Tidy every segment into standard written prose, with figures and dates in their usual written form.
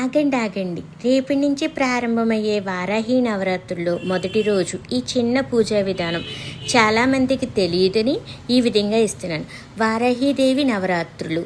ఆగండి ఆగండి, రేపటి నుంచి ప్రారంభమయ్యే వారాహి నవరాత్రుల్లో మొదటి రోజు ఈ చిన్న పూజా విధానం చాలామందికి తెలియదని ఈ విధంగా ఇస్తున్నాను. వారాహీదేవి నవరాత్రులు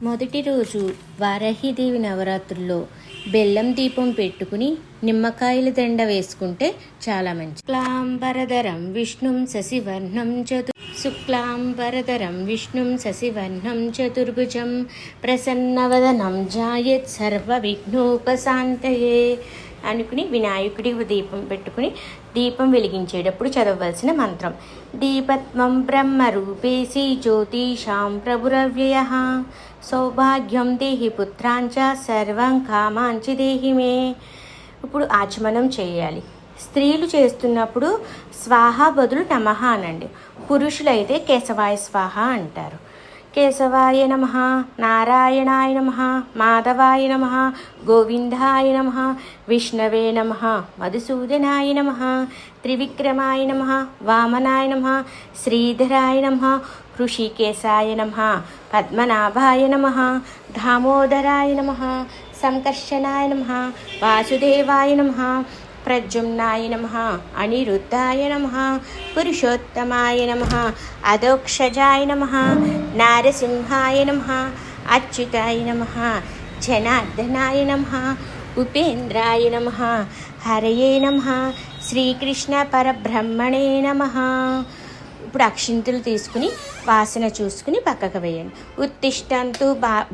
మొదటి రోజు వారాహీదేవి నవరాత్రుల్లో బెల్లం దీపం పెట్టుకుని నిమ్మకాయల దండ వేసుకుంటే చాలా మంచి. శుక్లాంబరధరం విష్ణుం శశివర్ణం చతుర్భుజం ప్రసన్నవదనం ధ్యాయేత్ సర్వ విఘ్నోపశాంతయే అనుకుని వినాయకుడి దీపం పెట్టుకుని దీపం వెలిగించేటప్పుడు చదవవలసిన మంత్రం: దీపత్వం బ్రహ్మరూపేసి జ్యోతిషాం ప్రభురవ్యయః సౌభాగ్యం దేహి పుత్రాంచ సర్వం కామాంచి దేహి మే. ఇప్పుడు ఆచమనం చేయాలి. స్త్రీలు చేస్తున్నప్పుడు స్వాహ బదులు నమః అనండి. పురుషులైతే కేశవాయ స్వాహ అంటారు. కేశవాయ నమః, నారాయణాయ నమః, మాధవాయ నమః, గోవిందాయ నమః, విష్ణవే నమః, మధుసూదనాయ నమః, త్రివిక్రమాయ నమః, వామనాయ నమః, శ్రీధరాయ నమః, ఋషికేశాయ నమః, పద్మనాభాయ నమః, దామోదరాయ నమః, సంకర్షణాయ నమః, వాసుదేవాయ నమః, ప్రద్యుమ్నాయ నమః, అనిరుద్ధాయ నమః, పురుషోత్తమాయ నమః, అధోక్షజాయ నమః, నారసింహాయ నమః, అచ్యుతాయ నమః, జనార్దనాయ నమః, ఉపేంద్రాయ నమః, హరయే నమః, శ్రీకృష్ణ పరబ్రహ్మణే నమః. ఇప్పుడు అక్షింతలు తీసుకుని వాసన చూసుకుని పక్కకు వేయండి. ఉత్తిష్టంతు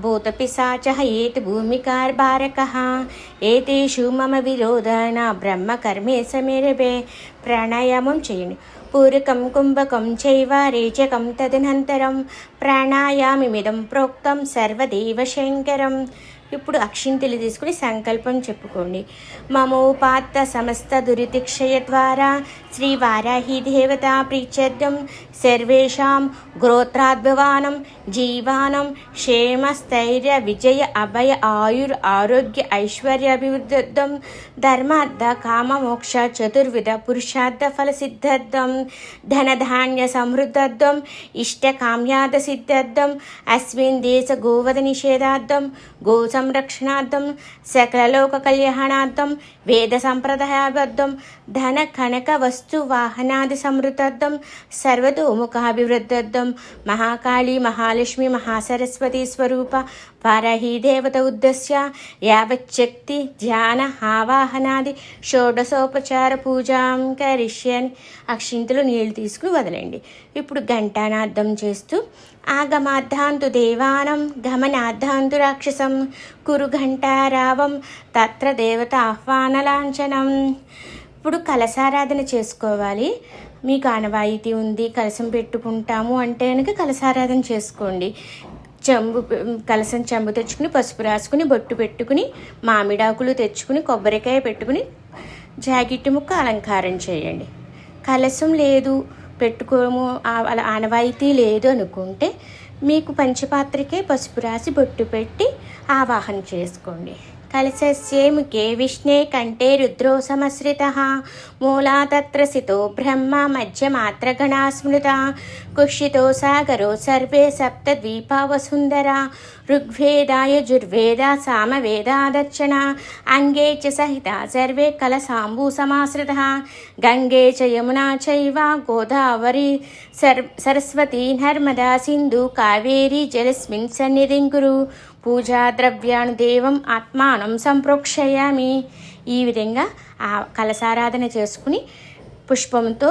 భూతపిశాచః ఏతి భూమికార్భారకః ఏతేషు మమ విరోధాన బ్రహ్మకర్మే సమేరభే. ప్రాణాయామం చేయండి. పూరకం కుంభకం చైవ రేచకం తదనంతరం ప్రాణాయామిమిదం ప్రోక్తం సర్వదేవ శంకరం. ఇప్పుడు అక్షింతలు తీసుకుని సంకల్పం చెప్పుకోండి. మమోపాత్త సమస్త దురితిక్షయ ద్వారా శ్రీ వారాహి దేవత ప్రీత్యర్థం సర్వేషాం గోత్రాద్భవానం జీవానం క్షేమ స్థైర్య విజయ అభయ ఆయుర్ ఆరోగ్య ఐశ్వర్య అభివృద్ధం ధర్మార్థ కామ మోక్ష చతుర్విధ పురుషార్థ ఫల సిద్ధార్థం ధనధాన్య సమృద్ధార్థం ఇష్టకామ్యాద సిద్ధార్థం అస్మిన్ దేశ గోవధ నిషేధార్థం గో సంరక్షణార్థం సకలలోక కళ్యాణార్థం వేద సంప్రదాయాబద్ధం ధన కనక వస్తు వాహనాది సమృద్ధార్థం సర్వతోముఖాభివృద్ధార్థం మహాకాళీ మహాలక్ష్మి మహాసరస్వతి స్వరూప వారాహి దేవత ఉద్దేశ్య యావచ్చక్తి ధ్యాన ఆవాహనాది షోడశోపచార పూజాం కరిష్యని. అక్షింతలు నీళ్లు తీసుకుని వదలండి. ఇప్పుడు ఘంటానార్థం చేస్తూ ఆగమార్థాంతు దేవానం గమనార్థాంతు రాక్షసం కురు ఘంటారావం తత్ర దేవత ఆహ్వానలాంఛనం. ఇప్పుడు కలశారాధన చేసుకోవాలి. మీకు ఆనవాయితీ ఉంది, కలశం పెట్టుకుంటాము అంటే కనుక కలశారాధన చేసుకోండి. కలశం చెంబు తెచ్చుకుని పసుపు రాసుకుని బొట్టు పెట్టుకుని మామిడాకులు తెచ్చుకుని కొబ్బరికాయ పెట్టుకుని జాకెట్ ముక్క అలంకారం చేయండి. కలశం లేదు, పెట్టుకోము, అలా ఆనవాయితీ లేదు అనుకుంటే మీకు పంచపాత్రకే పసుపు రాసి బొట్టు పెట్టి ఆవాహన చేసుకోండి. కలశస్యే ముఖే విష్ణే కంఠే రుద్రో సమశ్రితః మూలా తత్ర స్థితో బ్రహ్మ మధ్యమాత్రగణా స్మృతా కుక్షితో సాగరో సర్వే సప్తద్వీపా వసుంధరా ఋగ్వేద యజుర్వేద సామవేదాదర్శన అంగే చ సహిత సర్వే కలశాంబూ సమాశ్రితః గంగే చ యమునా చైవ గోదావరి సరస్వతి నర్మదా సింధు కావేరీ జలస్మిన్ సన్నిధిం కురు పూజా ద్రవ్యాను దేవం ఆత్మానం సంప్రోక్షయామి. ఈ విధంగా ఆ కలశారాధన చేసుకుని పుష్పంతో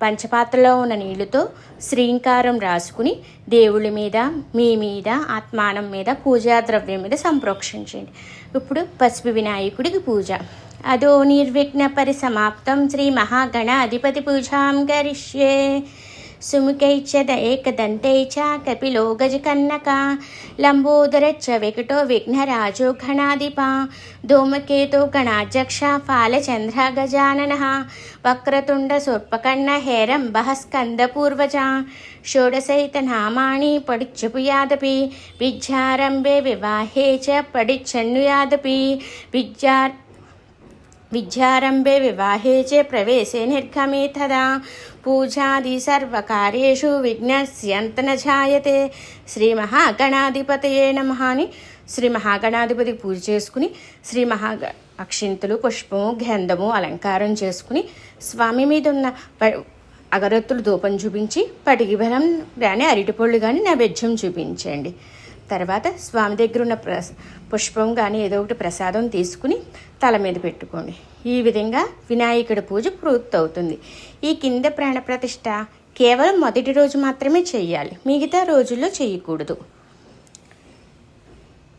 పంచపాత్రలో ఉన్న నీళ్లతో శ్రీంకారం రాసుకుని దేవుళ్ళ మీద మీ మీద ఆత్మానం మీద పూజా ద్రవ్యం మీద సంప్రోక్షించండి. ఇప్పుడు పసుపు వినాయకుడికి పూజ. అదో నిర్విఘ్న పరిసమాప్తం శ్రీ మహాగణ అధిపతి పూజాం కరిష్యే. సుముఖైచ ఏకదంతైచ కపిలో గజకన్నక లంబోదరచ్చ వికటో విఘ్నరాజో గణాధిప ధూమకేతో గణాధ్యక్ష ఫాలచంద్ర గజానన వక్రతుండ సూర్పకర్ణ హేరంబః స్కందపూర్వజ షోడశైత నామాని పడిచ్చుపుయాదపి విద్యారంభే వివాహే చ పడిచ్చన్నుయాదపి విద్యారంభే వివాహే చే ప్రవేశే నిర్గమే తదా పూజాది సర్వకార్యేషు విఘ్నస్యంత న జాయతే. శ్రీ మహాగణాధిపతయే నమః అని శ్రీ మహాగణాధిపతికి పూజ చేసుకుని అక్షింతలు, పుష్పము, గంధము అలంకారం చేసుకుని స్వామి మీద ఉన్న అగరత్తులు ధూపం చూపించి పటికి బెల్లం కానీ అరటిపళ్ళు కానీ నైవేద్యం చూపించండి. తర్వాత స్వామి దగ్గర ఉన్న పుష్పం కానీ ఏదో ఒకటి ప్రసాదం తీసుకుని తల మీద పెట్టుకోండి. ఈ విధంగా వినాయకుడి పూజ పూర్తవుతుంది. ఈ కింద ప్రాణప్రతిష్ఠ కేవలం మొదటి రోజు మాత్రమే చేయాలి, మిగతా రోజుల్లో చేయకూడదు.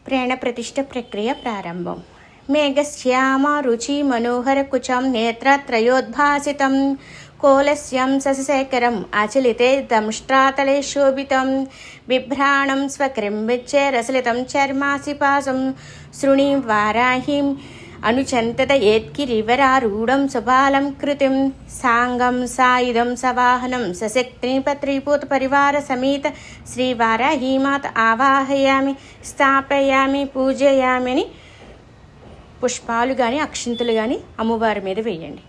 ప్రాణప్రతిష్ఠ ప్రక్రియ ప్రారంభం. మేఘశ్యామ రుచి మనోహర కుచం నేత్రత్రయోద్భాసితం కోలస్యం శశిశేఖరం ఆచలితే దంష్ట్రాతలే శోభితం బిభ్రాణం స్వక్రింబిచ్చే రసలితం చర్మాసిపాసం శృణి వారాహిం అనుచంతత ఏత్కిరివరారూఢం సుబాలం కృతిం సాంగం సాయుధం సవాహనం సశక్తిపత్రిభూత పరివార సమేత శ్రీవారాహీమాత ఆవాహయామి స్థాపయామి పూజయామి అని పుష్పాలు కానీ అక్షింతలు కానీ అమ్మవారి మీద వేయండి.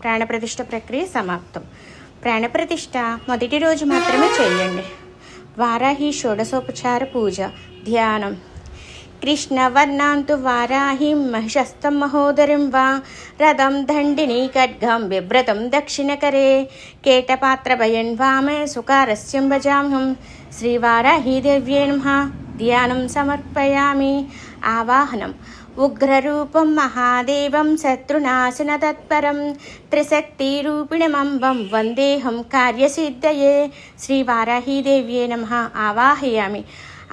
ప్రాణప్రతిష్ఠ ప్రక్రియ సమాప్తం. ప్రాణప్రతిష్ఠ మొదటి రోజు మాత్రమే చేయండి. వారాహి షోడశోపచార పూజ. ధ్యానం. కృష్ణవర్ణాంతు వారాహిం మహిషస్తం మహోదరిం వా రథం దండిని ఖడ్గం బిభ్రతం దక్షిణకరే కేటపాత్రభయన్ వామే సుకారస్యం భజామ్హం శ్రీవారాహీదేవ్యే నమః. ధ్యానం సమర్పయామి. ఆవాహనం. ఉగ్రరూపం మహాదేవం శత్రునాశన తత్పరం త్రిశక్తిరూపిణమంబం వందేహం కార్యసిద్ధయే శ్రీవారాహీదేవ్యే నమః. ఆవాహయామి.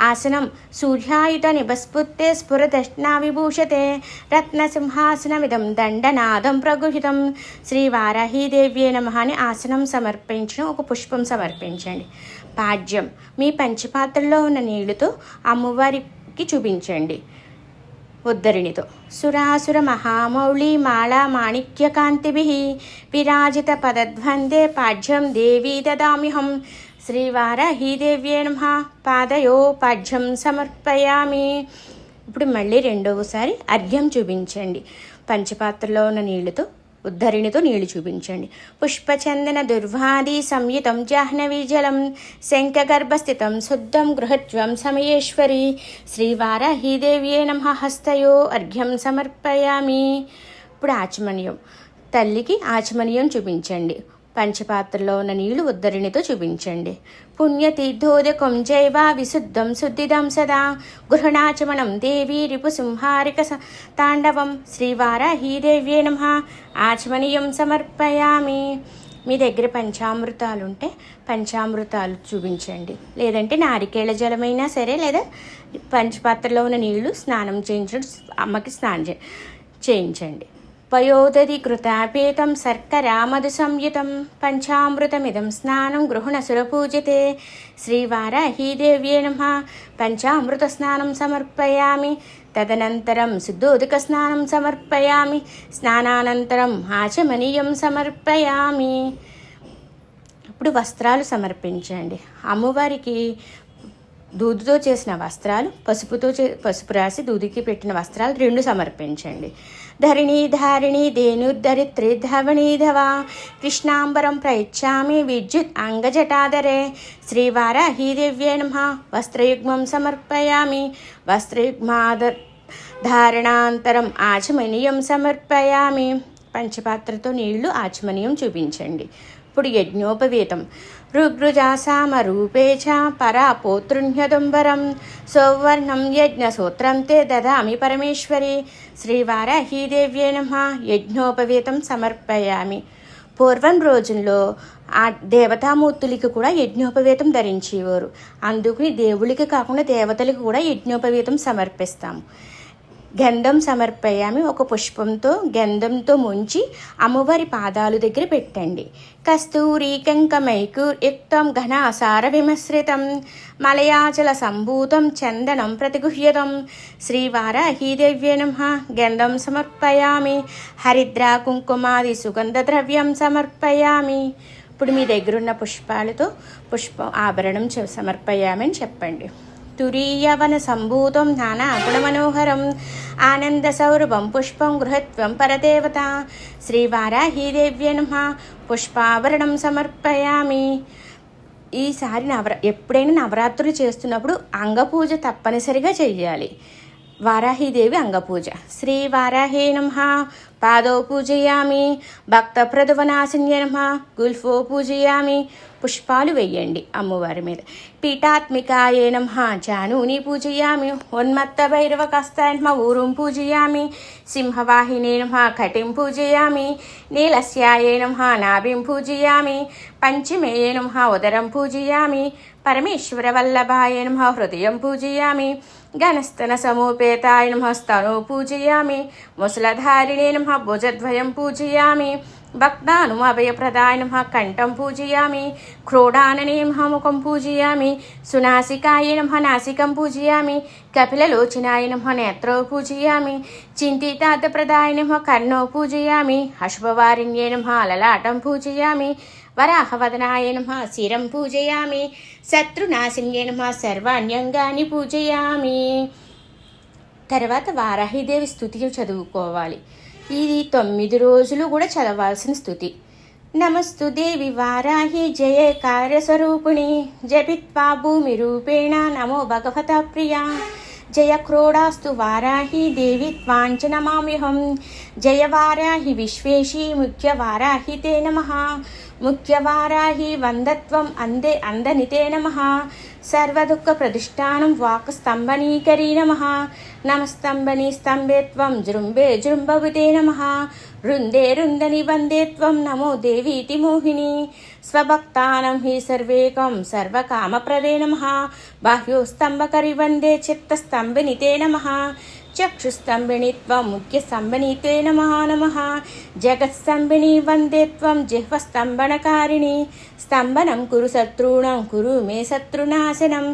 ఆసనం. సూర్యాయుధ నిభస్ఫుత్తే స్ఫురదష్నా విభూషతే రత్నసింహాసనమిదం దండనాదం ప్రగృహితం శ్రీవారాహీదేవ్యే నమః అని ఆసనం సమర్పించిన ఒక పుష్పం సమర్పించండి. పాడ్యం. మీ పంచపాత్రలో ఉన్న నీళ్లతో అమ్మవారికి చూపించండి ఉద్ధరిణితో. సురాసుర మహామౌళి మాళా మాణిక్యకాంతిభిః విరాజిత పదద్వందే పాడ్యం దేవీ దదామ్యహం శ్రీవారాహీదేవ్యే నమః. పాదయో పాడ్యం సమర్పయామి. ఇప్పుడు మళ్ళీ రెండవసారి అర్ఘ్యం చూపించండి. పంచపాత్రలో ఉన్న నీళ్లతో ఉద్ధరిణితో నీళ్లు చూపించండి. పుష్పచందన దుర్వాది సంయుతం జాహ్నవీ జలం శంఖగర్భస్థితం శుద్ధం గృహత్వం సమయేశ్వరి శ్రీవారాహీదేవ్యే నమః. హస్తయో అర్ఘ్యం సమర్పయామి. ఇప్పుడు ఆచమనీయం. తల్లికి ఆచమనీయం చూపించండి. పంచపాత్రలో ఉన్న నీళ్లు ఉద్ధరిణితో చూపించండి. పుణ్యతీర్థోదకం జైవ విశుద్ధం శుద్ధిదం సదా గృహణాచమనం దేవీ రిపుసింహారిక తాండవం శ్రీవారాహీదేవ్యే నమః. ఆచమనీయం సమర్పయామి. మీ దగ్గర పంచామృతాలు ఉంటే పంచామృతాలు చూపించండి, లేదంటే నారికేళ జలమైనా సరే, లేదా పంచపాత్రలో ఉన్న నీళ్లు స్నానం చేయించడం, అమ్మకి స్నానం చేయించండి. పయోదధి కృతాపేతం శర్కరామధు సంయుతం పంచామృతమిదం స్నానం గృహణసురపూజితే శ్రీవారాహీదేవ్యే నమః. పంచామృత స్నానం సమర్పయామి. తదనంతరం శుద్ధోదక స్నానం సమర్పయామి. స్నానానంతరం ఆచమనీయం సమర్పయామి. ఇప్పుడు వస్త్రాలు సమర్పించండి. అమ్మవారికి దూదితో చేసిన వస్త్రాలు, పసుపు రాసి దూదికి పెట్టిన వస్త్రాలు 2 సమర్పించండి. ధరిణీ ధేనుర్ధరిత్రి ధవణీధవా కృష్ణాంబరం ప్రయచ్చామి విద్యుత్ అంగజటాధరే శ్రీవారాహీదేవ్యే నమః. వస్త్రయుగ్మం సమర్పయామి. ధారణాంతరం ఆచమనీయం సమర్పయామి. పంచపాత్రతో నీళ్లు ఆచమనీయం చూపించండి. ఇప్పుడు యజ్ఞోపవీతం. ఋగ్రుజాసామరూపే చ పరాపోతృణ్యదుంబరం సౌవర్ణం యజ్ఞసూత్రం తే దదామి పరమేశ్వరి శ్రీవారాహీదేవ్యే నమః. యజ్ఞోపవీతం సమర్పయామి. పూర్వం రోజుల్లో ఆ దేవతామూర్తులకి కూడా యజ్ఞోపవీతం ధరించేవారు. అందుకని దేవుడికి కాకుండా దేవతలకు కూడా యజ్ఞోపవీతం సమర్పిస్తాము. గంధం సమర్పయామి. ఒక పుష్పంతో గంధంతో ముంచి అమ్మవారి పాదాలు దగ్గర పెట్టండి. కస్తూరి కంకమైకుర్యుక్తం ఘనాసార విమశ్రితం మలయాచల సంభూతం చందనం ప్రతిగుహ్యతం శ్రీవారాహీదేవ్యే నమః. గంధం సమర్పయామి. హరిద్రా కుంకుమాది సుగంధ ద్రవ్యం సమర్పయామి. ఇప్పుడు మీ దగ్గరున్న పుష్పాలతో ఆభరణం సమర్పయామి అని చెప్పండి. తురీయవన సంభూతం నానా గుణమనోహరం ఆనంద సౌరభం పుష్పం గృహత్వం పరదేవత శ్రీవారాహీదేవ్యే నమః. పుష్పాభరణం సమర్పయామి. ఈసారి ఎప్పుడైనా నవరాత్రులు చేస్తున్నప్పుడు అంగపూజ తప్పనిసరిగా చెయ్యాలి. వారాహీదేవి అంగపూజ. శ్రీ వారాహే నమః. పాదో పూజయామి. భక్త ప్రదువనాశిన్య నమః. గుల్ఫో పూజయామి. పుష్పాలు వెయ్యండి అమ్మవారి మీద. పీఠాత్మికాయే నమః. జానూని పూజయామి. ఉన్మత్త భైరవ కస్తాయ నమః. ఊరుం పూజయామి. సింహవాహినే నమః. కటిం పూజయామి. నీలస్యాయే నమః. నాభిం పూజయామి. పంచమేయే నమః. ఉదరం పూజయామి. పరమేశ్వరవల్లభాయ నమః. హృదయం పూజయామి. గణస్తన సమోపేతాయ నమః. స్తనో పూజయామి. ముసలధారిణే నమః. భుజద్వయం పూజయామి. భక్తానుమభయప్రదాయ నమః. కంఠం పూజయామి. క్రోడాననే నమః. ముఖం పూజయామి. సునాసికాయ నమః. నాసికం పూజయామి. కపిలలోచనాయ నమః. నేత్రో పూజయామి. చింతితార్థప్రదాయ నమః. కర్ణో పూజయామి. అశుభవారిణ్యే నమః. లలాటం పూజయామి. వరాహవదనాయ నమః. శిరం పూజయామి. శత్రునాశిన్యే నమః. సర్వాణ్యంగాని పూజయామి. తర్వాత వారాహీదేవి స్తుతి చదువుకోవాలి. ఇది 9 రోజులు కూడా చదవాల్సిన స్తుతి. నమస్తు దేవి వారాహి జయ కార్యస్వరూపిణి జపిత్వా భూమి రూపేణ నమో భగవత ప్రియా జయ క్రోడాస్తు వారాహి దేవి త్వాంచ నమామ్యహం జయ వారాహి విశ్వేషి ముఖ్య వారాహి తే నమః ముఖ్య వారాహి వందత్వం అందే అందనితే నమః సర్వదుఃఖ ప్రతిష్టానం వాక్ స్తంభనీకరీ నమః నమస్తంభని స్తంభే త్వం జృంభే జృంభవితే నమః రుందే రుందని వందే త్వం నమో దేవీతి మోహిని స్వభక్తానం హి సర్వేకం సర్వకామప్రదే నమః బాహ్యోస్తంభకరి వందే చిత్తస్తంభినితే నమః చక్షుస్తంభిని త్వం ముఖ్యస్తంభినితే నమః నమః జగత్స్తంభిని వందే త్వం జిహ్వస్తంభనకారిణి స్తంభనం కురు శత్రూణం కురు మే శత్రునాశనం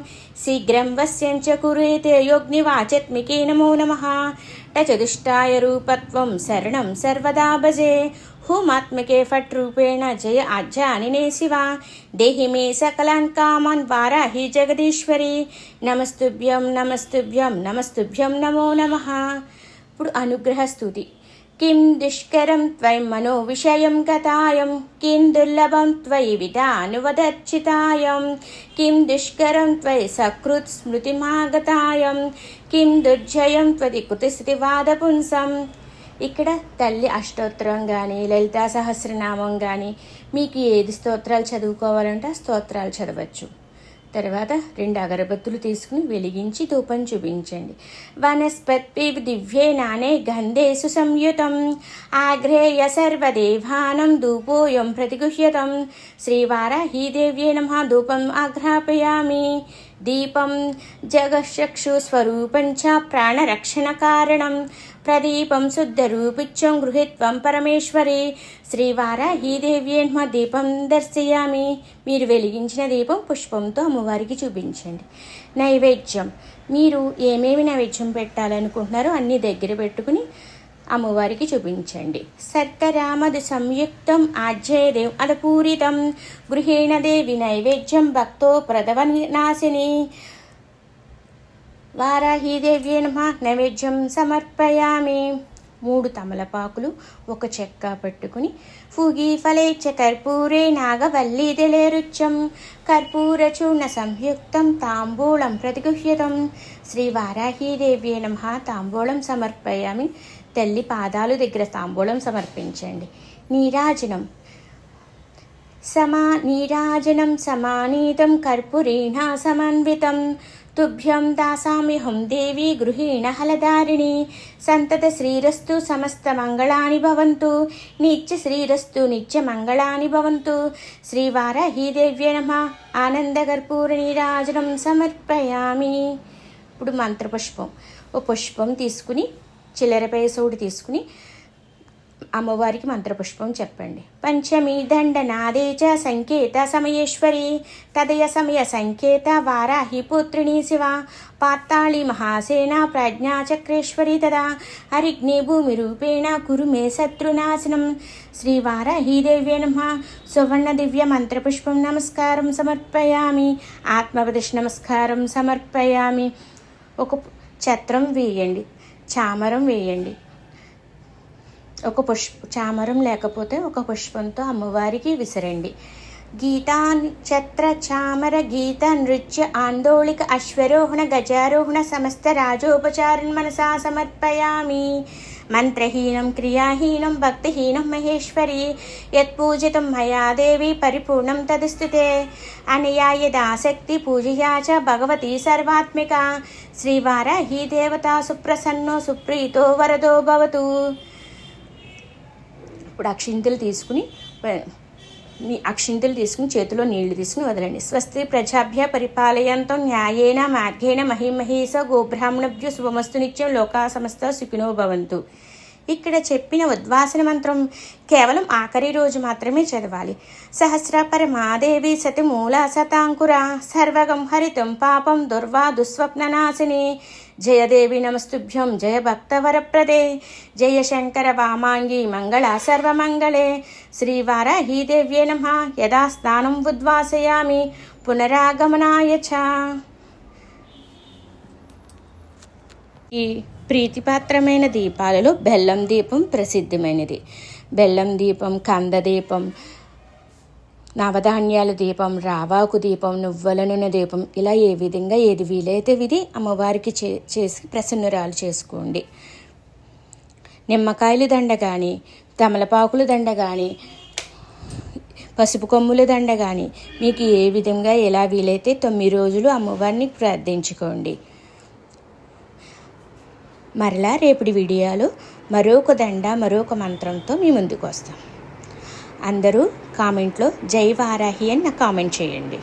శీఘ్రం వశ్యంచ కురేతే యోగ్నివాచత్మికే నమో నమః టచదుష్టాయ రూపత్వం శరణం సర్వదా భజే హూమాత్మకే ఫట్ రూపేణ జయ ఆజ్ఞానినే శివ దేహి మే సకలాన్ కామాన్ వారాహి జగదీశ్వరి నమస్తుభ్యం నమస్తుభ్యం నమస్తుభ్యం నమో నమః. ఇప్పుడు అనుగ్రహ స్తుతి. కిం దుష్కరం త్వయం మనో విషయం గతాయం కిం దుర్లభం త్వయి విధానువదర్చితాయం కిం దుష్కరం త్వయి సకృత్ స్మృతిమాగతాయం కిం దుర్జయం త్వది కుతిస్థితివాదపుంసం. ఇక్కడ తల్లి అష్టోత్తరం కానీ లలితా సహస్రనామం కానీ మీకు ఏది స్తోత్రాలు చదువుకోవాలంటే ఆ స్తోత్రాలు చదవచ్చు. తర్వాత 2 అగరబత్తులు తీసుకుని వెలిగించి ధూపం చూపించండి. వనస్పతి దివ్యే నానే గంధేసు సంయుతం ఆగ్రేయ సర్వదేవానం ధూపోయం ప్రతిగుహ్యతం శ్రీవారాహీదేవ్యే నమః ధూపం ఆఘ్రాపయామి. దీపం జగచక్షుస్వరూపం చ ప్రాణరక్షణకారణం ప్రదీపం శుద్ధరూపిత్యం గృహీత్వం పరమేశ్వరి శ్రీవారాహీదేవ్యే నమః దీపం దర్శయామి. మీరు వెలిగించిన దీపం పుష్పంతో అమ్మవారికి చూపించండి. నైవేద్యం మీరు ఏమేమి నైవేద్యం పెట్టాలనుకుంటున్నారో అన్నీ దగ్గర పెట్టుకుని అమ్మవారికి చూపించండి. శర్కరామది సంయుక్తం ఆజ్యేదేవ్ అదపూరితం గృహేణ దేవి నైవేద్యం భక్తో ప్రదవనాశిని వారాహీదేవ్యే నమః నైవేద్యం సమర్పయామి. 3 తమలపాకులు 1 చెక్క పట్టుకుని ఫూగి ఫలే చ కర్పూరే నాగవల్లీదళేరుచ్చం కర్పూరచూర్ణ సంయుక్తం తాంబూలం ప్రతిగుహ్యతం శ్రీవారాహీదేవ్యే నమః తాంబూలం సమర్పయామి. తల్లి పాదాలు దగ్గర తాంబూలం సమర్పించండి. నీరాజనం నీరాజనం సమానీతం కర్పూరేణ సమన్వితం తుభ్యం దాసామ్యహం దేవి గృహీణ హలధారిణి సంతత శ్రీరస్తు సమస్త మంగళాని భవంతు నిత్య శ్రీరస్తు నిత్య మంగళాని భవంతు శ్రీవారాహీదేవ్యే నమః ఆనందకర్పూర నీరాజనం సమర్పయామి. ఇప్పుడు మంత్రపుష్పం ఓ పుష్పం తీసుకుని చిల్లర పైసోడి తీసుకుని అమ్మవారికి మంత్రపుష్పం చెప్పండి. పంచమి దండ నాదే చ సంకేత సమయేశ్వరి తదయ సమయ సంకేత వారాహి పుత్రిణీ శివ పాతాళి మహాసేన ప్రజ్ఞాచక్రేశ్వరి తదా హరిగ్ని భూమి రూపేణ కురు మే శత్రునాశనం శ్రీవారాహీదేవ్యే నమః సువర్ణ దివ్య మంత్రపుష్పం నమస్కారం సమర్పయామి. ఆత్మవదశ నమస్కారం సమర్పయామి. ఒక ఛత్రం వేయండి, చామరం వేయండి. చామరం లేకపోతే ఒక పుష్పంతో అమ్మవారికి విసరండి. గీతాఛత్ర చామర గీత నృత్య ఆందోళిక అశ్వరోహణ గజారోహణ సమస్త రాజోపచారన్ మనసా సమర్పయామి. మంత్రహీనం క్రియాహీనం భక్తిహీనం మహేశ్వరి యత్పూజితం మయా దేవి పరిపూర్ణం తదుస్తుతే. అనయా యదాశక్తి పూజయా చ భగవతి సర్వాత్మిక శ్రీవారాహి దేవతా సుప్రసన్నో సుప్రీతో వరదో భవతు. ఇప్పుడు అక్షింతలు తీసుకుని చేతిలో నీళ్లు తీసుకుని వదలండి. స్వస్తి ప్రజాభ్య పరిపాలయంతో న్యాయేన మార్గేణ మహిమహేస గోబ్రాహ్మణభ్యో శుభమస్తు నిత్యం లోకా సమస్త సుఖినో భవంతు. ఇక్కడ చెప్పిన ఉద్వాసన మంత్రం కేవలం ఆఖరి రోజు మాత్రమే చదవాలి. సహస్ర పరమాదేవి సతి మూల శతాంకుర సర్వగం హరితం పాపం దుర్వా దుస్వప్ననాశిని. జయదేవి నమస్తుభ్యం జయ భక్తవరప్రదే జయ శంకర వామాంగి మంగళ సర్వమంగళే. శ్రీవారాహీ దేవ్యే నమః. యదా స్నానం ఉద్వాసయామి పునరాగమనాయ చ. ఈ ప్రీతిపాత్రమైన దీపాలలో బెల్లం దీపం ప్రసిద్ధమైనది. బెల్లం దీపం, కంద దీపం, నవధాన్యాల దీపం, రావాకు దీపం, నువ్వుల నూనె దీపం, ఇలా ఏ విధంగా ఏది వీలైతే విధి అమ్మవారికి చేసి ప్రసన్నురాలు చేసుకోండి. నిమ్మకాయలు దండ కానీ, తమలపాకులు దండ కానీ, పసుపు కొమ్ముల దండ కానీ మీకు ఏ విధంగా ఎలా వీలైతే 9 రోజులు అమ్మవారిని ప్రార్థించుకోండి. మరలా రేపటి వీడియోలో మరొక దండ మరొక మంత్రంతో మీ ముందుకు వస్తాం. అందరూ కామెంట్లో జై వారాహి అని నాకు కామెంట్ చేయండి.